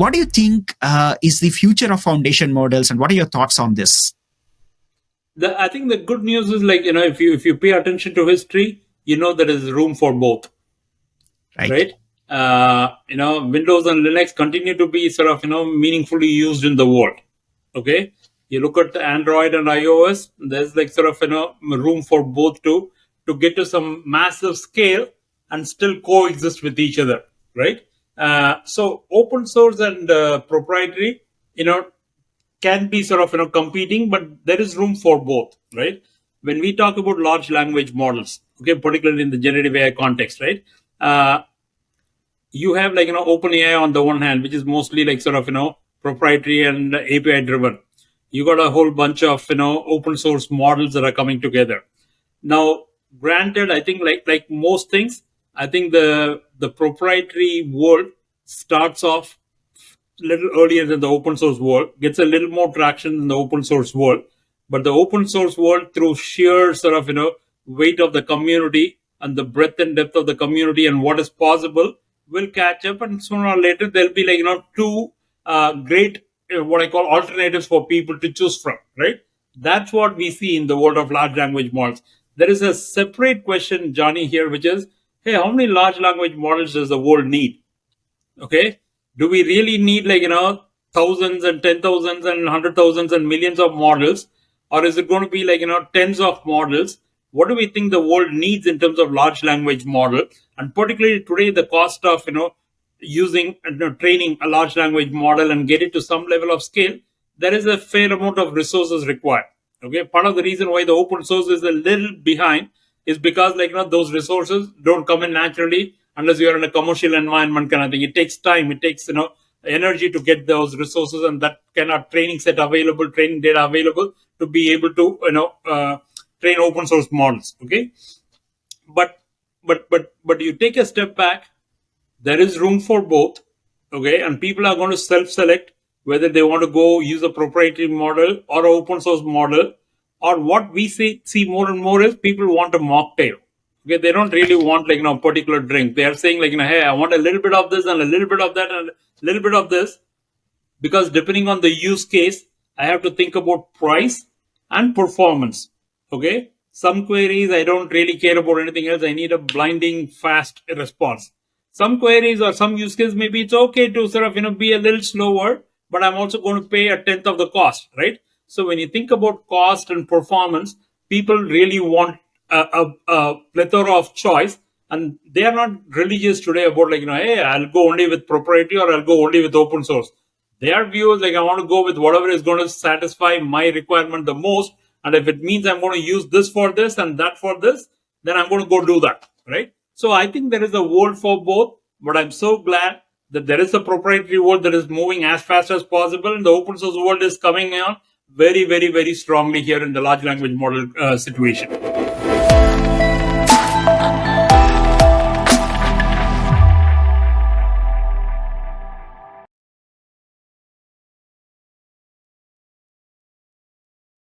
what do you think is the future of foundation models, and what are your thoughts on this? I think the good news is, like, if you pay attention to history, there is room for both, Right. right? Windows and Linux continue to be sort of meaningfully used in the world. Okay, you look at Android and iOS, there's like sort of room for both to get to some massive scale and still coexist with each other, right? So open source and proprietary, can be sort of competing, but there is room for both, right? When we talk about large language models, okay, particularly in the generative AI context, right? You have, like, OpenAI on the one hand, which is mostly like sort of proprietary and API driven. You got a whole bunch of open source models that are coming together. Now, granted, I think like most things, I think the proprietary world starts off a little earlier than the open source world, gets a little more traction in the open source world. But the open source world, through sheer sort of weight of the community and the breadth and depth of the community and what is possible, will catch up, and sooner or later there'll be, like, two great what I call alternatives for people to choose from, right? That's what we see in the world of large language models. There is a separate question, Johnny, here, which is, hey, how many large language models does the world need? Okay, do we really need, like, thousands and 10,000s and 100,000s and millions of models, or is it going to be like tens of models? What do we think the world needs in terms of large language model? And particularly today, the cost of using training a large language model and get it to some level of scale, there is a fair amount of resources required. Okay, part of the reason why the open source is a little behind is because, like, those resources don't come in naturally unless you're in a commercial environment kind of thing. It takes time, it takes energy to get those resources and that kind of training set available, training data available to be able to train open source models. Okay, but you take a step back, there is room for both. Okay, and people are going to self-select whether they want to go use a proprietary model or an open source model. Or what we see more and more is people want a mocktail. Okay, they don't really want, like, particular drink. They are saying, like, hey, I want a little bit of this and a little bit of that and a little bit of this, because depending on the use case, I have to think about price and performance. Okay, some queries I don't really care about anything else. I need a blinding fast response. Some queries or some use cases, maybe it's okay to sort of be a little slower, but I'm also going to pay a tenth of the cost, right? So when you think about cost and performance, people really want a plethora of choice, and they are not religious today about, like, hey, I'll go only with proprietary or I'll go only with open source. Their view is, like, I want to go with whatever is going to satisfy my requirement the most, and if it means I'm going to use this for this and that for this, then I'm going to go do that, right? So I think there is a world for both, but I'm so glad that there is a proprietary world that is moving as fast as possible, and the open source world is coming on very, very, very strongly here in the large language model situation.